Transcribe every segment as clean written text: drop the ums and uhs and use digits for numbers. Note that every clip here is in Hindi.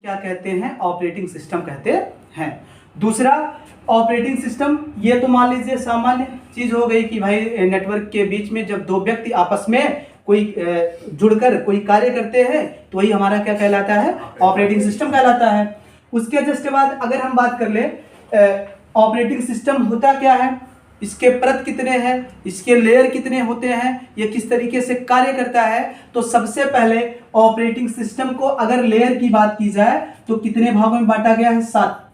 क्या कहते हैं, ऑपरेटिंग सिस्टम कहते हैं। दूसरा ऑपरेटिंग सिस्टम, ये तो मान लीजिए सामान्य चीज हो गई कि भाई नेटवर्क के बीच में जब दो व्यक्ति आपस में कोई जुड़कर कोई कार्य करते हैं तो वही हमारा क्या कहलाता है, ऑपरेटिंग सिस्टम कहलाता है। उसके जस्ट बाद अगर हम बात कर ले ऑपरेटिंग सिस्टम होता क्या है, इसके परत कितने हैं, इसके लेयर कितने होते हैं, ये किस तरीके से कार्य करता है। तो सबसे पहले ऑपरेटिंग सिस्टम को अगर लेयर की बात की जाए तो कितने भागों में बांटा गया है, सात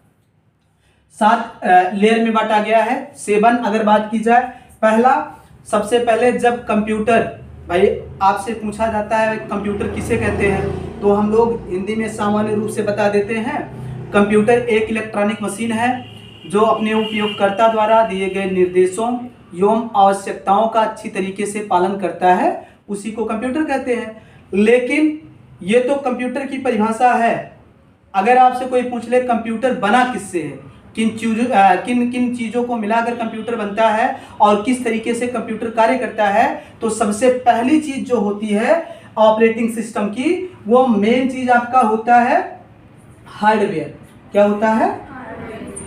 लेयर में बांटा गया है। 7 अगर बात की जाए, पहला सबसे पहले जब कंप्यूटर, भाई आपसे पूछा जाता है कंप्यूटर किसे कहते हैं, तो हम लोग हिंदी में सामान्य रूप से बता देते हैं कंप्यूटर एक इलेक्ट्रॉनिक मशीन है जो अपने उपयोगकर्ता द्वारा दिए गए निर्देशों एवं आवश्यकताओं का अच्छी तरीके से पालन करता है, उसी को कंप्यूटर कहते हैं। लेकिन ये तो कंप्यूटर की परिभाषा है। अगर आपसे कोई पूछ ले कंप्यूटर बना किससे है, किन चीज़ों को मिलाकर कंप्यूटर बनता है और किस तरीके से कंप्यूटर कार्य करता है, तो सबसे पहली चीज़ जो होती है ऑपरेटिंग सिस्टम की, वो मेन चीज़ आपका होता है हार्डवेयर। क्या होता है,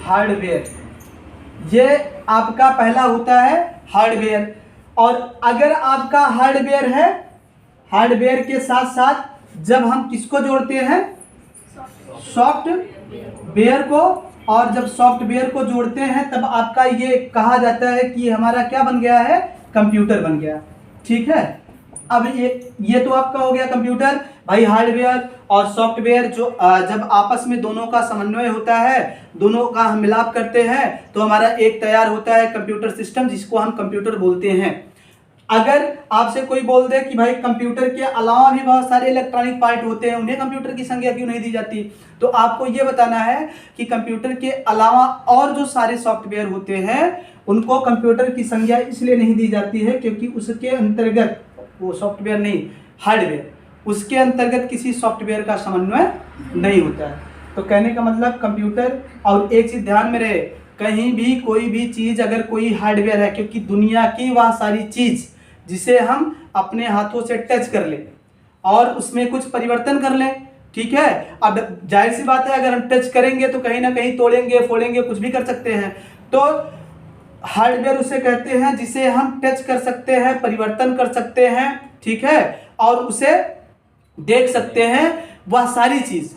हार्डवेयर। ये आपका पहला होता है हार्डवेयर। और अगर आपका हार्डवेयर है, हार्डवेयर के साथ साथ जब हम किसको जोड़ते हैं, सॉफ्टवेयर को, और जब सॉफ्टवेयर को जोड़ते हैं तब आपका ये कहा जाता है कि हमारा क्या बन गया है, कंप्यूटर बन गया। ठीक है, अब ये तो आपका हो गया कंप्यूटर। भाई हार्डवेयर और सॉफ्टवेयर जो जब आपस में दोनों का समन्वय होता है, दोनों का हम मिलाप करते हैं तो हमारा एक तैयार होता है कंप्यूटर सिस्टम, जिसको हम कंप्यूटर बोलते हैं। अगर आपसे कोई बोल दे कि भाई कंप्यूटर के अलावा भी बहुत सारे इलेक्ट्रॉनिक पार्ट होते हैं, उन्हें कंप्यूटर की संज्ञा क्यों नहीं दी जाती, तो आपको ये बताना है कि कंप्यूटर के अलावा और जो सारे सॉफ्टवेयर होते हैं उनको कंप्यूटर की संज्ञा इसलिए नहीं दी जाती है क्योंकि उसके अंतर्गत, वो सॉफ्टवेयर नहीं हार्डवेयर, उसके अंतर्गत किसी सॉफ्टवेयर का समन्वय नहीं होता है। तो कहने का मतलब कंप्यूटर, और एक चीज ध्यान में रहे, कहीं भी कोई भी चीज अगर कोई हार्डवेयर है, क्योंकि दुनिया की वह सारी चीज जिसे हम अपने हाथों से टच कर लें और उसमें कुछ परिवर्तन कर लें, ठीक है। अब जाहिर सी बात है अगर हम टच करेंगे तो कहीं ना कहीं तोड़ेंगे फोड़ेंगे, कुछ भी कर सकते हैं। तो हार्डवेयर उसे कहते हैं जिसे हम टच कर सकते हैं, परिवर्तन कर सकते हैं, ठीक है, और उसे देख सकते हैं, वह सारी चीज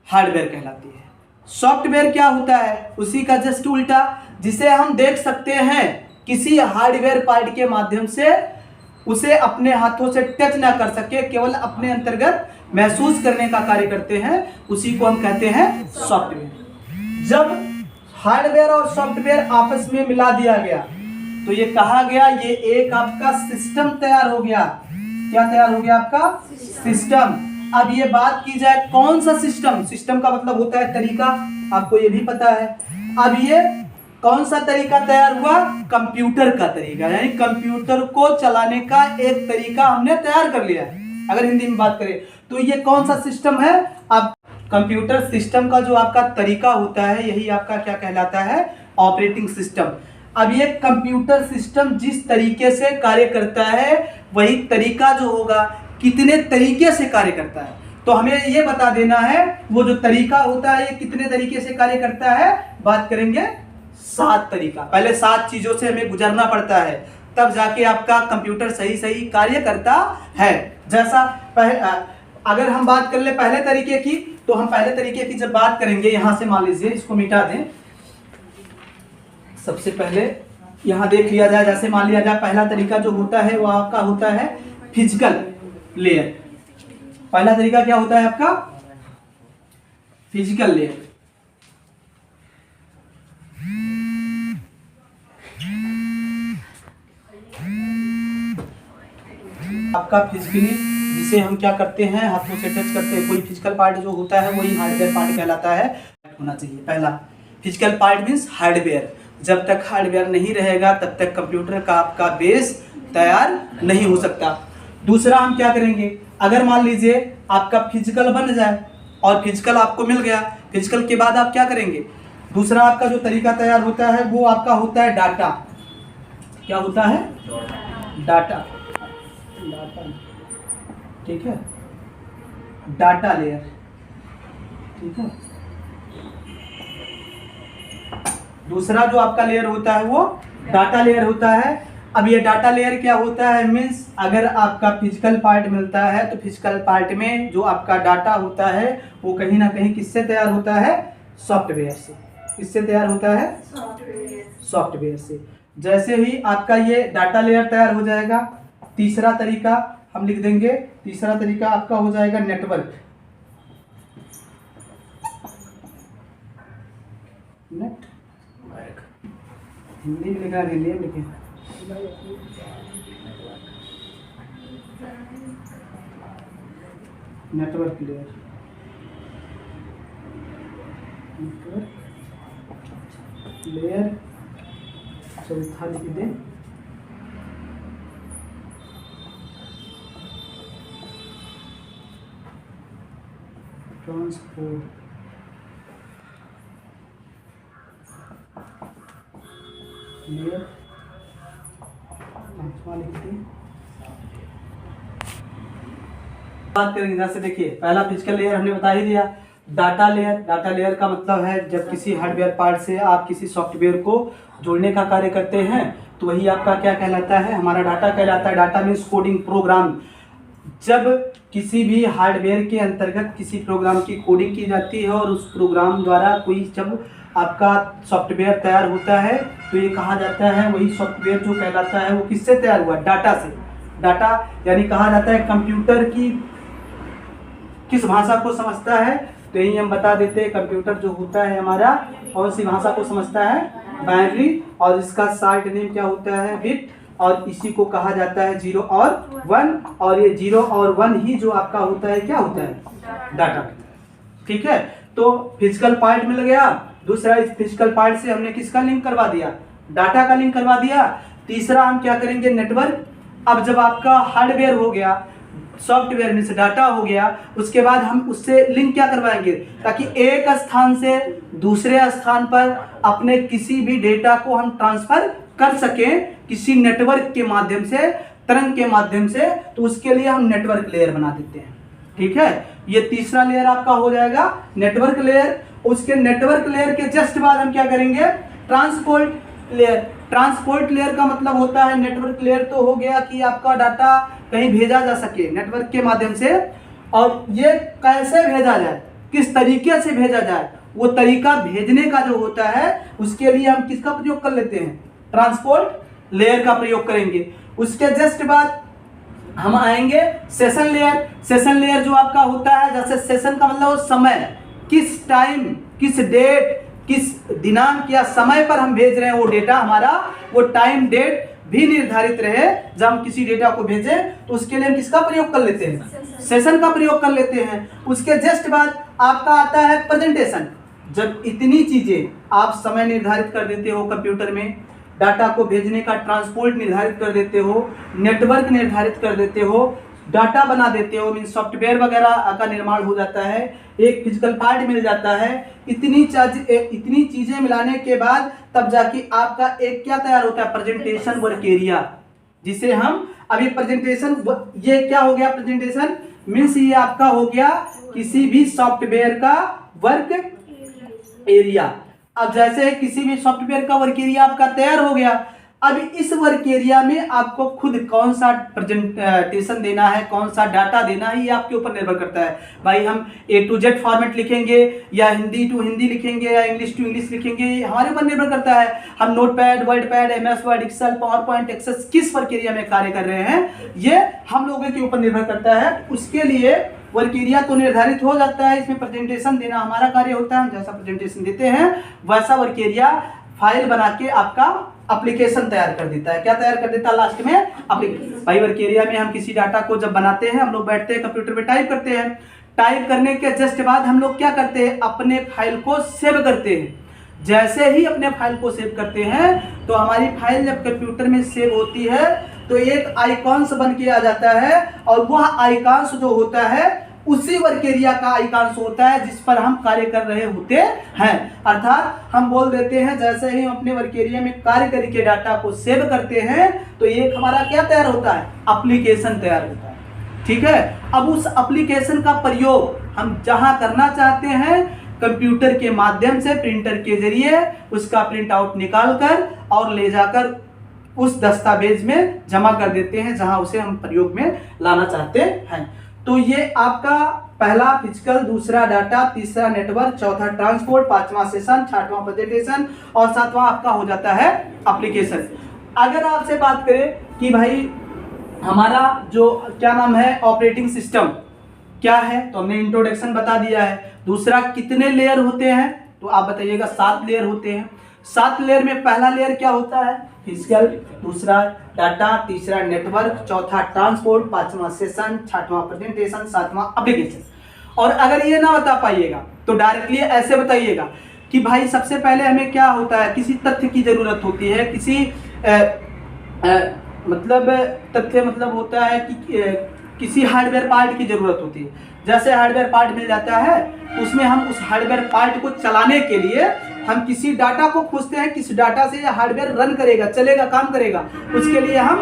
हार्डवेयर कहलाती है। सॉफ्टवेयर क्या होता है, उसी का जस्ट उल्टा, जिसे हम देख सकते हैं किसी हार्डवेयर पार्ट के माध्यम से, उसे अपने हाथों से टच ना कर सके, केवल अपने अंतर्गत महसूस करने का कार्य करते हैं, उसी को हम कहते हैं सॉफ्टवेयर। जब हार्डवेयर और सॉफ्टवेयर आपस में मिला दिया गया तो ये कहा गया ये एक आपका सिस्टम तैयार हो गया। क्या तैयार हो गया, आपका सिस्टम। अब ये बात की जाए कौन सा सिस्टम, सिस्टम का मतलब होता है तरीका, आपको ये भी पता है। अब ये कौन सा तरीका तैयार हुआ, कंप्यूटर का तरीका, यानी कंप्यूटर को चलाने का एक तरीका हमने तैयार कर लिया है। अगर हिंदी में बात करें तो ये कौन सा सिस्टम है, अब कंप्यूटर सिस्टम का जो आपका तरीका होता है यही आपका क्या कहलाता है, ऑपरेटिंग सिस्टम। अब ये कंप्यूटर सिस्टम जिस तरीके से कार्य करता है वही तरीका जो होगा कितने तरीके से कार्य करता है, तो हमें ये बता देना है वो जो तरीका होता है ये कितने तरीके से कार्य करता है। बात करेंगे 7 तरीका, पहले 7 चीजों से हमें गुजरना पड़ता है तब जाके आपका कंप्यूटर सही सही कार्य करता है। जैसा अगर हम बात कर ले पहले तरीके की, तो हम पहले तरीके की जब बात करेंगे, यहां से मान लीजिए इसको मिटा दें, सबसे पहले यहां देख लिया जाए, जैसे मान लिया जाए पहला तरीका जो होता है वो आपका होता है फिजिकल लेयर। पहला तरीका क्या होता है आपका, फिजिकल लेयर। आपका फिजिकली, जिसे हम क्या करते हैं, हाथों से टच करते हैं, कोई फिजिकल पार्ट जो होता है वही हार्डवेयर पार्ट कहलाता है, होना चाहिए। पहला फिजिकल पार्ट मींस हार्डवेयर। जब तक हार्डवेयर नहीं रहेगा तब तक कंप्यूटर का आपका बेस तैयार नहीं हो सकता। दूसरा हम क्या करेंगे, अगर मान लीजिए आपका फिजिकल बन जाए और फिजिकल आपको मिल गया, फिजिकल के बाद आप क्या करेंगे, दूसरा आपका जो तरीका तैयार होता है वो आपका होता है डाटा। क्या होता है, डाटा, ठीक है, डाटा लेयर। ठीक है। दूसरा जो आपका लेयर होता है वो डाटा लेयर होता है। अब ये डाटा लेयर क्या होता है, मीन्स अगर आपका फिजिकल पार्ट मिलता है तो फिजिकल पार्ट में जो आपका डाटा होता है वो कहीं ना कहीं किससे तैयार होता है, सॉफ्टवेयर से। किससे तैयार होता है, सॉफ्टवेयर से। जैसे ही आपका ये डाटा लेयर तैयार हो जाएगा, तीसरा तरीका हम लिख देंगे, तीसरा तरीका आपका हो जाएगा नेटवर्क। नेटवर्क हिंदी में लिखा, हिंदी में लिखे नेटवर्क लेयर, नेटवर्क लेयर चौथा लिख दें। ट्रांसपोर्ट लेयर पांचवा लिख दें। बात करेंगे जैसे देखिए, पहला फिजिकल लेयर हमने बता ही दिया। डाटा लेयर, डाटा लेयर का मतलब है जब किसी हार्डवेयर पार्ट से आप किसी सॉफ्टवेयर को जोड़ने का कार्य करते हैं तो वही आपका क्या कहलाता है, हमारा डाटा कहलाता है। Data means coding program. जब किसी भी हार्डवेयर के अंतर्गत किसी प्रोग्राम की कोडिंग की जाती है और उस प्रोग्राम द्वारा कोई जब आपका सॉफ्टवेयर तैयार होता है तो ये कहा जाता है, वही सॉफ्टवेयर जो कहलाता है वो किससे तैयार हुआ, डाटा से। डाटा यानी कहा जाता है कंप्यूटर की किस भाषा को समझता है, तो यही हम बता देते हैं। कंप्यूटर जो होता है हमारा कौन सी भाषा को समझता है, बाइनरी, और इसका शॉर्ट नेम क्या होता है, बिट, और इसी को कहा जाता है 0 और 1, और ये 0 और 1 ही जो आपका होता है क्या होता है, डाटा। ठीक है, तो फिजिकल पार्ट मिल गया। दूसरा, इस फिजिकल पार्ट से हमने किसका लिंक करवा दिया, डाटा का लिंक करवा दिया। तीसरा हम क्या करेंगे, नेटवर्क। अब जब आपका हार्डवेयर हो गया, सॉफ्टवेयर में से डाटा हो गया, उसके बाद हम उससे लिंक क्या करवाएंगे, ताकि एक स्थान से दूसरे स्थान पर अपने किसी भी डेटा को हम ट्रांसफर कर सकें किसी नेटवर्क के माध्यम से, तरंग के माध्यम से। तो उसके लिए हम नेटवर्क लेयर बना देते हैं। ठीक है, ये तीसरा लेयर आपका हो जाएगा नेटवर्क लेयर। उसके नेटवर्क लेयर के जस्ट बाद हम क्या करेंगे, ट्रांसपोर्ट लेयर। ट्रांसपोर्ट लेयर का मतलब होता है, नेटवर्क लेयर तो हो गया कि आपका डाटा कहीं भेजा जा सके नेटवर्क के माध्यम से, और ये कैसे भेजा जाए, किस तरीके से भेजा जाए, वो तरीका भेजने का जो होता है उसके लिए हम किसका प्रयोग कर लेते हैं, ट्रांसपोर्ट लेयर का प्रयोग करेंगे। उसके जस्ट बाद हम आएंगे सेशन लेयर। सेशन लेयर जो आपका होता है, जैसे सेशन का मतलब समय, किस टाइम, किस डेट, किस दिनांक या समय पर हम भेज रहे हैं वो डेटा, हमारा वो टाइम डेट भी निर्धारित रहे जब हम किसी डेटा को भेजें, तो उसके लिए हम किसका प्रयोग कर लेते हैं, सेशन का प्रयोग कर लेते हैं। उसके जस्ट बाद आपका आता है प्रेजेंटेशन। जब इतनी चीजें आप समय निर्धारित कर देते हो कंप्यूटर में, डाटा को भेजने का ट्रांसपोर्ट निर्धारित कर देते हो, नेटवर्क निर्धारित कर देते हो, डाटा बना देते हो, मीन सॉफ्टवेयर वगैरह का निर्माण हो जाता है, एक फिजिकल पार्ट मिल जाता है, इतनी चीजें मिलाने के बाद तब जाके आपका एक क्या तैयार होता है, प्रेजेंटेशन वर्क एरिया, जिसे हम अभी प्रेजेंटेशन, ये क्या हो गया, प्रेजेंटेशन मीन्स ये आपका हो गया किसी भी सॉफ्टवेयर का वर्क एरिया। अब जैसे किसी भी सॉफ्टवेयर का वर्क एरिया आपका तैयार हो गया, अब इस वर्क एरिया में आपको खुद कौन सा प्रेजेंटेशन देना है, कौन सा डाटा देना है, ये आपके ऊपर निर्भर करता है। भाई हम A to Z फॉर्मेट लिखेंगे या हिंदी टू हिंदी लिखेंगे या इंग्लिश टू इंग्लिश लिखेंगे, ये हमारे ऊपर निर्भर करता है। हम notepad, wordpad, MS word, excel, power point, access किस वर्क एरिया में कार्य कर रहे हैं, ये हम लोगों के ऊपर निर्भर करता है। उसके लिए वर्क एरिया तो निर्धारित हो जाता है, इसमें प्रेजेंटेशन देना हमारा कार्य होता है। हम जैसा प्रेजेंटेशन देते हैं वैसा वर्क एरिया फाइल बना के आपका एप्लीकेशन तैयार कर देता है। क्या तैयार कर देता है लास्ट में, एप्लीकेशन। भाई वर्क एरिया में हम किसी डाटा को जब बनाते हैं, हम लोग बैठते हैं कंप्यूटर पे टाइप करते हैं, टाइप करने के जस्ट बाद हम लोग क्या करते हैं, अपने फाइल को सेव करते हैं। जैसे ही अपने फाइल को सेव करते हैं तो हमारी फाइल जब कंप्यूटर में सेव होती है तो एक आइकॉन्स बन के आ जाता है, और वह आइकॉन्स जो होता है उसी वर्क एरिया का आइकॉन्स होता है जिस पर हम कार्य कर रहे होते हैं। अर्थात हम बोल देते हैं जैसे ही हम अपने वर्क एरिया में कार्य करके डाटा को सेव करते हैं तो एक हमारा क्या तैयार होता है, एप्लीकेशन तैयार होता है। ठीक है। अब उस एप्लीकेशन का प्रयोग हम जहां करना चाहते हैं, कंप्यूटर के माध्यम से प्रिंटर के जरिए उसका प्रिंट आउट निकाल कर और ले जाकर उस दस्तावेज में जमा कर देते हैं जहां उसे हम प्रयोग में लाना चाहते हैं। तो ये आपका पहला फिजिकल, दूसरा डाटा, तीसरा नेटवर्क, चौथा ट्रांसपोर्ट, पांचवा सेशन, छठवां प्रेजेंटेशन और सातवां आपका हो जाता है एप्लीकेशन। अगर आपसे बात करें कि भाई हमारा जो क्या नाम है ऑपरेटिंग सिस्टम क्या है, तो हमने इंट्रोडक्शन बता दिया है। दूसरा कितने लेयर होते हैं, तो आप बताइएगा 7 लेयर होते हैं। 7 लेयर में पहला लेयर क्या होता है, फिजिकल, दूसरा डाटा, तीसरा नेटवर्क, चौथा ट्रांसपोर्ट, पांचवा सेशन, छठवां प्रेजेंटेशन, सातवां एप्लीकेशन। और अगर ये ना बता पाइएगा तो डायरेक्टली ऐसे बताइएगा कि भाई सबसे पहले हमें क्या होता है, किसी तथ्य की जरूरत होती है, किसी मतलब तथ्य मतलब होता है कि किसी हार्डवेयर पार्ट की जरूरत होती है। जैसे हार्डवेयर पार्ट मिल जाता है तो उसमें हम उस हार्डवेयर पार्ट को चलाने के लिए हम किसी डाटा को खोजते हैं, किस डाटा से यह हार्डवेयर रन करेगा, चलेगा, काम करेगा। उसके लिए हम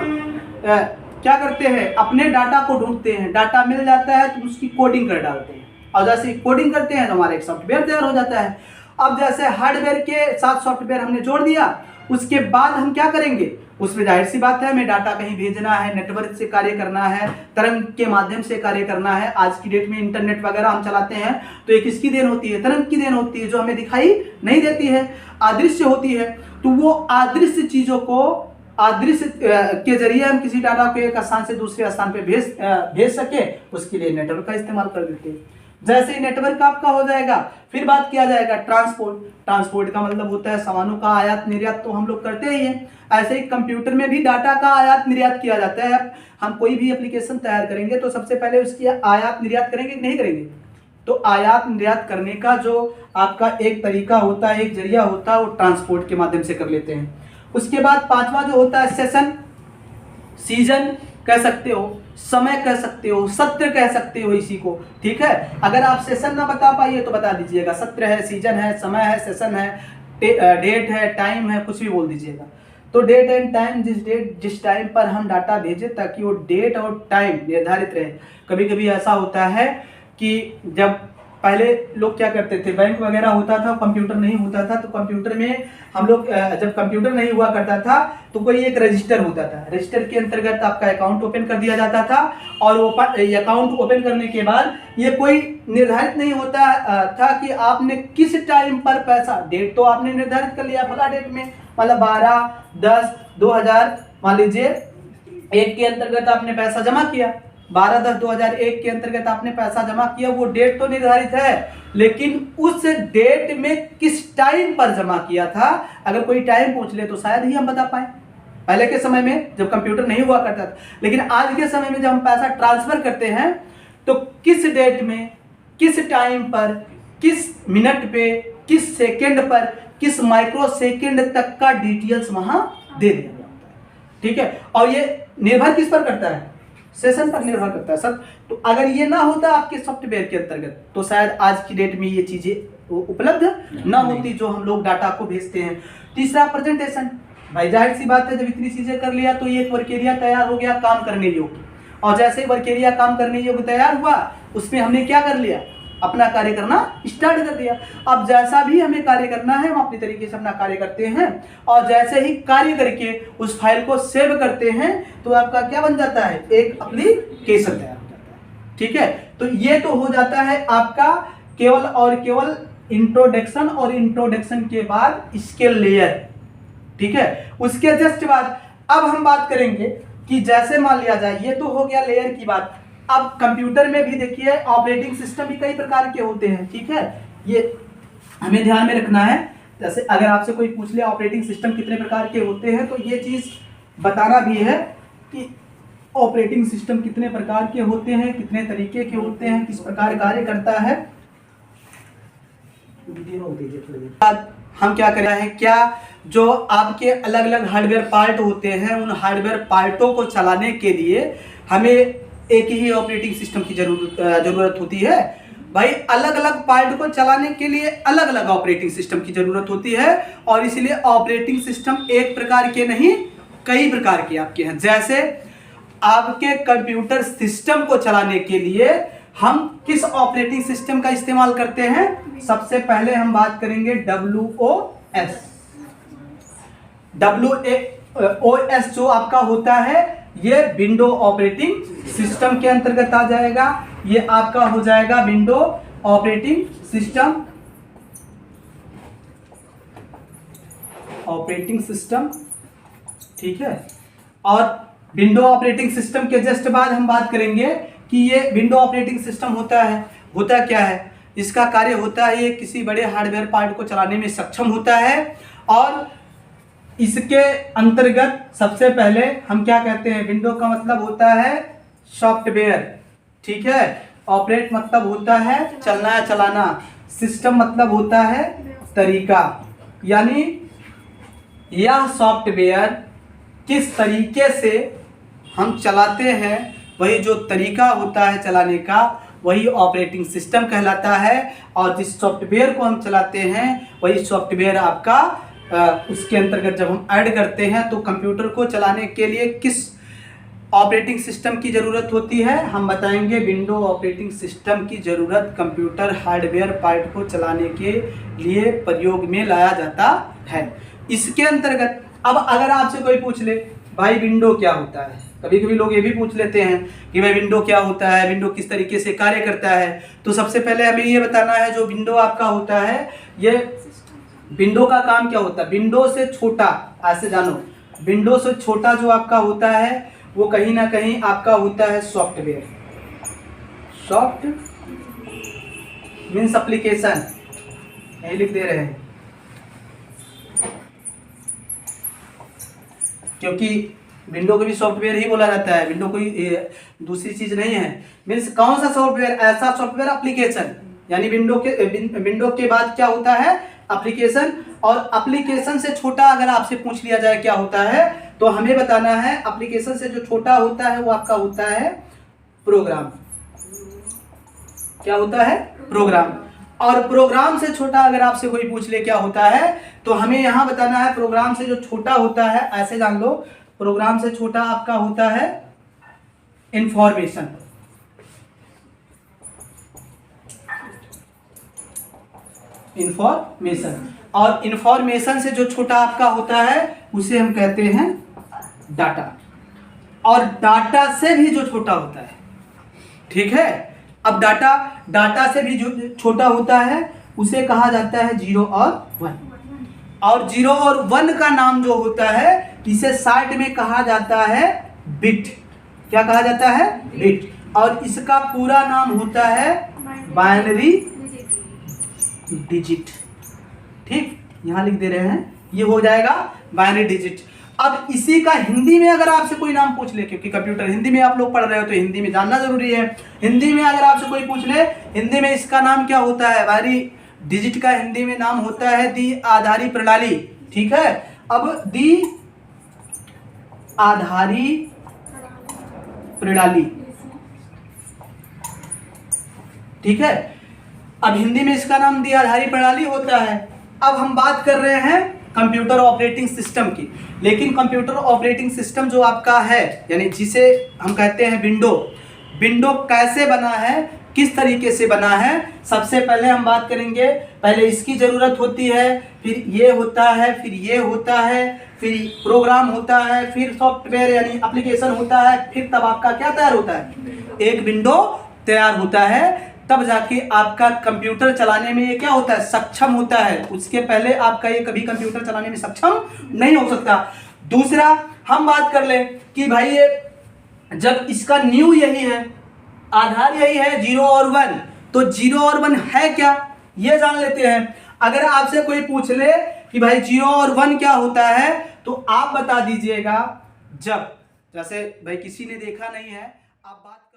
क्या करते हैं, अपने डाटा को ढूंढते हैं। डाटा मिल जाता है तो उसकी कोडिंग कर डालते हैं, और जैसे कोडिंग करते हैं तो हमारा एक सॉफ्टवेयर तैयार हो जाता है। अब जैसे हार्डवेयर के साथ सॉफ्टवेयर हमने जोड़ दिया, उसके बाद हम क्या करेंगे, उसमें जाहिर सी बात है हमें डाटा कहीं भेजना है, नेटवर्क से कार्य करना है, तरंग के माध्यम से कार्य करना है। आज की डेट में इंटरनेट वगैरह हम चलाते हैं तो ये किसकी देन होती है, तरंग की देन होती है, जो हमें दिखाई नहीं देती है, अदृश्य होती है। तो वो अदृश्य चीजों को अदृश्य के जरिए हम किसी डाटा को एक स्थान से दूसरे स्थान पे भेज सके, उसके लिए नेटवर्क का इस्तेमाल कर देते हैं। जैसे ही नेटवर्क आपका हो जाएगा, फिर बात किया जाएगा ट्रांसपोर्ट। ट्रांसपोर्ट का मतलब होता है सामानों का आयात निर्यात, तो हम लोग करते ही हैं। ऐसे ही कंप्यूटर में भी डाटा का आयात निर्यात किया जाता है। हम कोई भी एप्लीकेशन तैयार करेंगे तो सबसे पहले उसकी आयात निर्यात करेंगे कि नहीं करेंगे, तो आयात निर्यात करने का जो आपका एक तरीका होता है, एक जरिया होता है, वो ट्रांसपोर्ट के माध्यम से कर लेते हैं। उसके बाद पांचवा जो होता है सेशन, सीजन कह सकते हो, समय कह सकते हो, सत्र कह सकते हो इसी को, ठीक है। अगर आप सेशन ना बता पाइए तो बता दीजिएगा, सत्र है, सीजन है, समय है, सेशन है, डेट है, टाइम है, कुछ भी बोल दीजिएगा। तो डेट एंड टाइम, जिस टाइम पर हम डाटा भेजें ताकि वो डेट और टाइम निर्धारित रहे। कभी कभी ऐसा होता है कि जब पहले लोग क्या करते थे, बैंक वगैरह होता था, कंप्यूटर नहीं होता था, तो कंप्यूटर में हम लोग जब कंप्यूटर नहीं हुआ करता था तो कोई एक रजिस्टर होता था। रजिस्टर के अंतर्गत आपका अकाउंट ओपन कर दिया जाता था, और वो अकाउंट ओपन करने के बाद ये कोई निर्धारित नहीं होता था कि आपने किस टाइम पर पैसा, डेट तो आपने निर्धारित कर लिया फला डेट में, मतलब 12/10/2000 मान लीजिए 1 के अंतर्गत आपने पैसा जमा किया, 12/10/2001 के अंतर्गत आपने पैसा जमा किया। वो डेट तो निर्धारित है, लेकिन उस डेट में किस टाइम पर जमा किया था, अगर कोई टाइम पूछ ले तो शायद ही हम बता पाए, पहले के समय में जब कंप्यूटर नहीं हुआ करता था। लेकिन आज के समय में जब हम पैसा ट्रांसफर करते हैं तो किस डेट में, किस टाइम पर, किस मिनट पे, किस सेकेंड पर, किस माइक्रो सेकेंड तक का डिटेल्स वहां दे दिया जाता है, ठीक है। और ये निर्भर किस पर करता है, सेशन पर निर्भर करता है सर। तो अगर ये ना होता आपके सॉफ्टवेयर के अंतर्गत तो शायद आज की डेट में ये चीजें उपलब्ध ना होती जो हम लोग डाटा को भेजते हैं। तीसरा प्रेजेंटेशन, भाई जाहिर सी बात है जब इतनी चीजें कर लिया तो ये एक वर्क एरिया तैयार हो गया काम करने योग्य, और जैसे ही वर्क एरिया काम करने योग्य तैयार हुआ उसमें हमने क्या कर लिया, अपना कार्य करना स्टार्ट कर दिया। अब जैसा भी हमें कार्य करना है हम अपने तरीके से अपना कार्य करते हैं, और जैसे ही कार्य करके उस फाइल को सेव करते हैं तो आपका क्या बन जाता है, एक एप्लीकेशन तैयार हो जाता है, ठीक है। तो ये तो हो जाता है आपका केवल और केवल इंट्रोडक्शन, और इंट्रोडक्शन के बाद इसके लेयर, ठीक है। उसके जस्ट बाद अब हम बात करेंगे कि जैसे मान लिया जाए, ये तो हो गया लेयर की बात। अब कंप्यूटर में भी देखिए ऑपरेटिंग सिस्टम भी कई प्रकार के होते हैं, ठीक है, ये हमें ध्यान में रखना है। जैसे अगर आपसे कोई पूछ ले ऑपरेटिंग सिस्टम कितने प्रकार के होते हैं, तो ये चीज बताना भी है कि ऑपरेटिंग सिस्टम कितने प्रकार के होते हैं, कितने तरीके के होते हैं, किस प्रकार कार्य करता है। हम क्या कर रहे हैं, क्या जो आपके अलग अलग हार्डवेयर पार्ट होते हैं, उन हार्डवेयर पार्टों को चलाने के लिए हमें एक ही ऑपरेटिंग सिस्टम की जरूरत होती है। भाई अलग अलग पार्ट को चलाने के लिए अलग अलग ऑपरेटिंग सिस्टम की जरूरत होती है, और इसलिए ऑपरेटिंग सिस्टम एक प्रकार के नहीं कई प्रकार के आपके हैं। जैसे आपके कंप्यूटर सिस्टम को चलाने के लिए हम किस ऑपरेटिंग सिस्टम का इस्तेमाल करते हैं? सबसे पहले हम बात करेंगे WOS। WOS जो आपका होता है ये विंडो ऑपरेटिंग सिस्टम के अंतर्गत आ जाएगा। ये आपका हो जाएगा विंडो ऑपरेटिंग सिस्टम, ठीक है। और विंडो ऑपरेटिंग सिस्टम के जस्ट बाद हम बात करेंगे कि ये विंडो ऑपरेटिंग सिस्टम होता क्या है। इसका कार्य होता है ये किसी बड़े हार्डवेयर पार्ट को चलाने में सक्षम होता है। और इसके अंतर्गत सबसे पहले हम क्या कहते हैं, विंडो का मतलब होता है सॉफ्टवेयर, ठीक है। ऑपरेट मतलब होता है चलना या चलाना, सिस्टम मतलब होता है तरीका, यानी यह सॉफ्टवेयर किस तरीके से हम चलाते हैं, वही जो तरीका होता है चलाने का वही ऑपरेटिंग सिस्टम कहलाता है। और जिस सॉफ्टवेयर को हम चलाते हैं वही सॉफ्टवेयर आपका उसके अंतर्गत जब हम ऐड करते हैं तो कंप्यूटर को चलाने के लिए किस ऑपरेटिंग सिस्टम की ज़रूरत होती है, हम बताएंगे विंडो ऑपरेटिंग सिस्टम की ज़रूरत कंप्यूटर हार्डवेयर पार्ट को चलाने के लिए प्रयोग में लाया जाता है। इसके अंतर्गत अब अगर आपसे कोई पूछ ले भाई विंडो क्या होता है, कभी कभी लोग ये भी पूछ लेते हैं कि भाई विंडो क्या होता है, विंडो किस तरीके से कार्य करता है। तो सबसे पहले हमें ये बताना है जो विंडो आपका होता है ये विंडो का काम क्या होता है। विंडो से छोटा, ऐसे जानो, विंडो से छोटा जो आपका होता है वो कहीं ना कहीं आपका होता है सॉफ्टवेयर। सॉफ्ट मीन्स एप्लीकेशन, यही लिख दे रहे हैं क्योंकि विंडो को भी सॉफ्टवेयर ही बोला जाता है, विंडो कोई दूसरी चीज नहीं है। मीन्स कौन सा सॉफ्टवेयर, ऐसा सॉफ्टवेयर एप्लीकेशन, यानी विंडो के बाद क्या होता है एप्लीकेशन। और एप्लीकेशन से छोटा अगर आपसे पूछ लिया जाए क्या होता है तो हमें बताना है एप्लीकेशन से जो छोटा होता है वो आपका होता है प्रोग्राम। क्या होता है? प्रोग्राम। और प्रोग्राम से छोटा अगर आपसे कोई पूछ ले क्या होता है तो हमें यहां बताना है प्रोग्राम से जो छोटा होता है, ऐसे जान लो, प्रोग्राम से छोटा आपका होता है इंफॉर्मेशन। और इंफॉर्मेशन से जो छोटा आपका होता है उसे हम कहते हैं डाटा। और डाटा से भी जो छोटा होता है, ठीक है। अब डाटा से भी जो छोटा होता है उसे कहा जाता है 0 और 1। और 0 और 1 का नाम जो होता है इसे शार्ट में कहा जाता है बिट। क्या कहा जाता है? बिट। और इसका पूरा नाम होता है बाइनरी डिजिट। ठीक, यहां लिख दे रहे हैं, ये हो जाएगा बाइनरी डिजिट। अब इसी का हिंदी में अगर आपसे कोई नाम पूछ ले, क्योंकि कंप्यूटर हिंदी में आप लोग पढ़ रहे हो तो हिंदी में जानना जरूरी है। हिंदी में अगर आपसे कोई पूछ ले हिंदी में इसका नाम क्या होता है, बाइनरी डिजिट का हिंदी में नाम होता है द्विआधारी प्रणाली। ठीक है, अब द्विआधारी प्रणाली, ठीक है। अब हिंदी में इसका नाम द्विआधारी प्रणाली होता है। अब हम बात कर रहे हैं कंप्यूटर ऑपरेटिंग सिस्टम की, लेकिन कंप्यूटर ऑपरेटिंग सिस्टम जो आपका है, यानी जिसे हम कहते हैं विंडो कैसे बना है, किस तरीके से बना है, सबसे पहले हम बात करेंगे। पहले इसकी ज़रूरत होती है, फिर ये होता है, फिर ये होता है, फिर प्रोग्राम होता है, फिर सॉफ्टवेयर यानी एप्लीकेशन होता है, फिर तब आपका क्या तैयार होता है, एक विंडो तैयार होता है। तब जाके आपका कंप्यूटर चलाने में ये क्या होता है, सक्षम होता है। उसके पहले आपका ये कभी कंप्यूटर चलाने में सक्षम नहीं हो सकता। दूसरा हम बात कर ले कि भाई ये जब इसका न्यू यही है, आधार यही है 0 और 1, तो 0 और 1 है क्या, ये जान लेते हैं। अगर आपसे कोई पूछ ले कि भाई 0 और 1 क्या होता है तो आप बता दीजिएगा जब, जैसे भाई किसी ने देखा नहीं है, आप बात